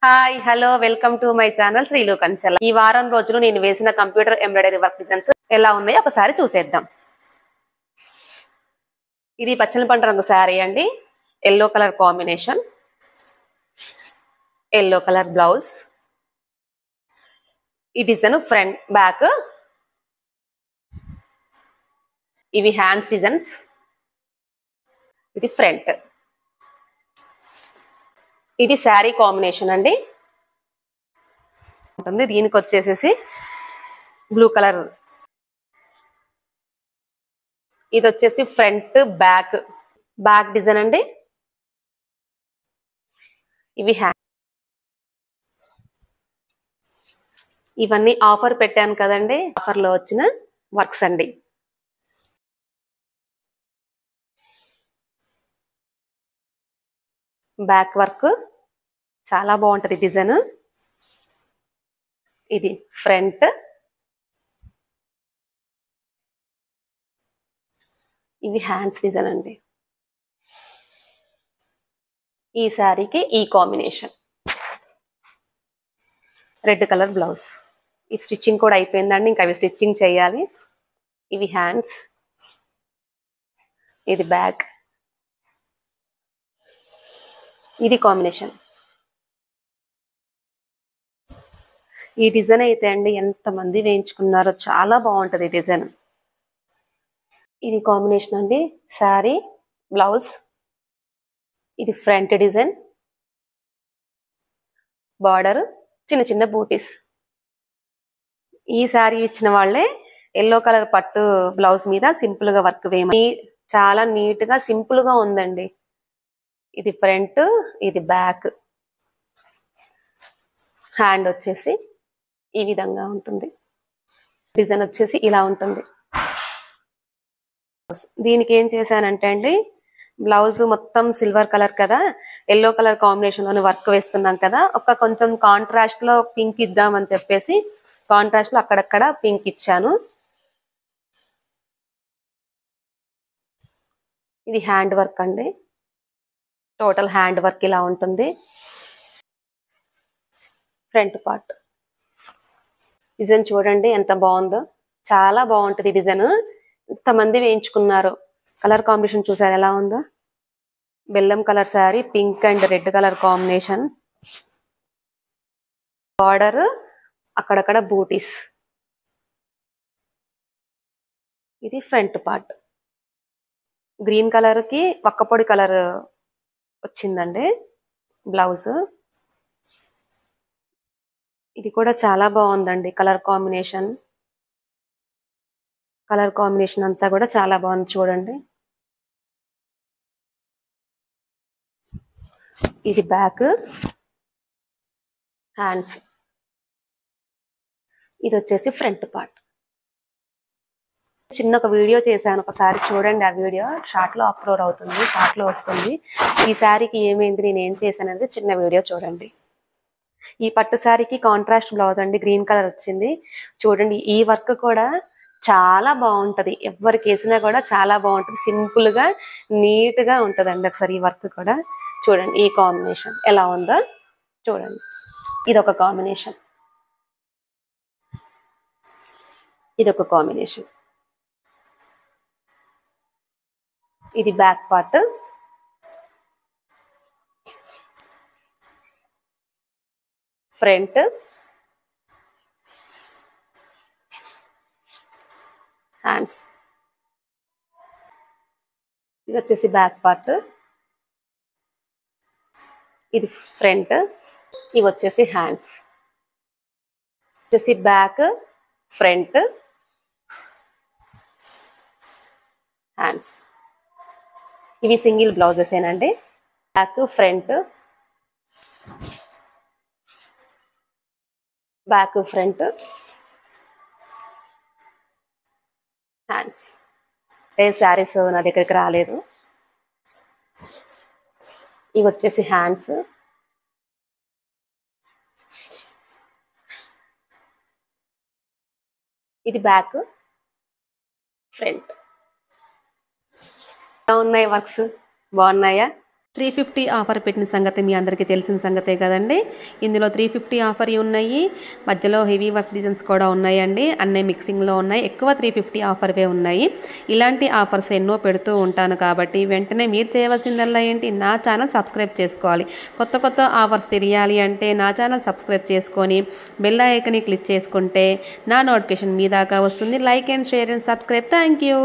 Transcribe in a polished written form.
Hi hello welcome to my channel Srilu Kanchela. ఈ వారం రోజులు నేను వేసిన కంప్యూటర్ ఎంబ్రాయిడరీ వర్క్ డిజైన్స్ ఎలా ఉన్నాయో ఒకసారి చూసేద్దాం. ఇది పచ్చని పంట రంగు శారీ అండి. Yellow colour combination, yellow colour blouse. ఈ డిజైన్ ఫ్రంట్ బ్యాక్. ఇవి హ్యాండ్స్ డిజైన్స్. ఇది ఫ్రంట్. ఇది శారీ కాంబినేషన్ అండి. దీనికి వచ్చేసేసి బ్లూ కలర్. ఇది వచ్చేసి ఫ్రంట్ బ్యాక్ డిజైన్ అండి. ఇవి హ్యాండ్. ఇవన్నీ ఆఫర్ పెట్టాను కదండి, ఆఫర్ లో వచ్చిన వర్క్స్ అండి. బ్యాక్ వర్క్ చాలా బాగుంటది డిజైన్. ఇది ఫ్రంట్. ఇవి హ్యాండ్స్ డిజైన్ అండి. ఈ శారీకి ఈ కాంబినేషన్. Red colour blouse. ఈ స్టిచ్చింగ్ కూడా అయిపోయిందండి, ఇంకా అవి స్టిచ్చింగ్ చేయాలి. ఇవి హ్యాండ్స్. ఇది బ్యాక్. ఇది కాంబినేషన్. ఈ డిజైన్ అయితే అండి ఎంతమంది వేయించుకున్నారో, చాలా బాగుంటది డిజైన్. ఇది కాంబినేషన్ అండి. శారీ బ్లౌజ్. ఇది ఫ్రంట్ డిజైన్, బార్డర్, చిన్న చిన్న బూటీస్. ఈ శారీ ఇచ్చిన వాళ్ళే ఎల్లో కలర్ పట్టు బ్లౌజ్ మీద సింపుల్ గా వర్క్ వేయమని. చాలా నీట్ గా సింపుల్ గా ఉందండి. ఇది ఫ్రంట్, ఇది బ్యాక్. హ్యాండ్ వచ్చేసి ఈ విధంగా ఉంటుంది. డిజైన్ వచ్చేసి ఇలా ఉంటుంది. దీనికి ఏం చేశానంటే అండి, బ్లౌజ్ మొత్తం సిల్వర్ కలర్ కదా, ఎల్లో కలర్ కాంబినేషన్ లోని వర్క్ వేస్తున్నాం కదా, కొంచెం కాంట్రాస్ట్ లో పింక్ ఇద్దామని చెప్పేసి కాంట్రాస్ట్ లో అక్కడక్కడ పింక్ ఇచ్చాను. ఇది హ్యాండ్ వర్క్ అండి. టోటల్ హ్యాండ్ వర్క్ ఇలా ఉంటుంది. ఫ్రంట్ పార్ట్ డిజైన్ చూడండి ఎంత బాగుందో, చాలా బాగుంటది డిజైన్. ఇంతమంది వేయించుకున్నారు. కలర్ కాంబినేషన్ చూసారు ఎలా ఉందో. బెల్లం colour sari, pink and red colour combination. Border, అక్కడక్కడ బూటీస్. ఇది ఫ్రంట్ పార్ట్. గ్రీన్ కలర్ కి వక్కపొడి కలర్ వచ్చిందండి బ్లౌజ్. ఇది కూడా చాలా బాగుందండి. కలర్ కాంబినేషన్ అంతా కూడా చాలా బాగుంది చూడండి. ఇది బ్యాక్, హ్యాండ్స్. ఇది వచ్చేసి ఫ్రంట్ పార్ట్. చిన్న ఒక వీడియో చేశాను, ఒకసారి చూడండి. ఆ వీడియో షార్ట్ లో అప్లోడ్ అవుతుంది, షార్ట్ లో వస్తుంది. ఈ శారీకి ఏమైంది, నేను ఏం చేశాను అనేది చిన్న వీడియో చూడండి. ఈ పట్టు శారీకి కాంట్రాస్ట్ బ్లౌజ్ అండి, గ్రీన్ కలర్ వచ్చింది చూడండి. ఈ వర్క్ కూడా చాలా బాగుంటది, ఎవరికి వేసినా కూడా చాలా బాగుంటది. సింపుల్ గా నీట్ గా ఉంటదండి. ఒకసారి ఈ వర్క్ కూడా చూడండి. ఈ కాంబినేషన్ ఎలా ఉందో చూడండి. ఇదొక కాంబినేషన్, ఇదొక కాంబినేషన్. ఇది బ్యాక్ పార్ట్. Front, hands. ఇది వచ్చేసి బ్యాక్ పార్ట్. ఇది ఫ్రంట్. ఇవి వచ్చేసి హ్యాండ్స్. వచ్చేసి బ్యాక్, ఫ్రంట్, హ్యాండ్స్. ఇవి సింగిల్ బ్లౌజెస్ ఏనండి. Back, front, back, front, hands. Saris నా దగ్గరికి రాలేదు. ఇవి వచ్చేసి హ్యాండ్స్. ఇది బ్యాక్, ఫ్రంట్. ఎలా ఉన్నాయి వర్క్స్, బాగున్నాయా? 350 ఆఫర్ పెట్టిన సంగతి మీ అందరికీ తెలిసిన సంగతే కదండి. ఇందులో 350 ఆఫర్ ఉన్నాయి, మధ్యలో హెవీ వర్క్ డిజైన్స్ కూడా ఉన్నాయండి. అన్నీ మిక్సింగ్లో ఉన్నాయి. ఎక్కువ 350 ఆఫర్వే ఉన్నాయి. ఇలాంటి ఆఫర్స్ ఎన్నో పెడుతూ ఉంటాను కాబట్టి వెంటనే మీరు చేయవలసిందల్లా ఏంటి, నా ఛానల్ సబ్స్క్రైబ్ చేసుకోవాలి. కొత్త కొత్త ఆఫర్స్ తెలియాలి అంటే నా ఛానల్ సబ్స్క్రైబ్ చేసుకొని బెల్ ఐకాన్ని క్లిక్ చేసుకుంటే నా నోటిఫికేషన్ మీ దాకా వస్తుంది. Like and share and subscribe. Thank you.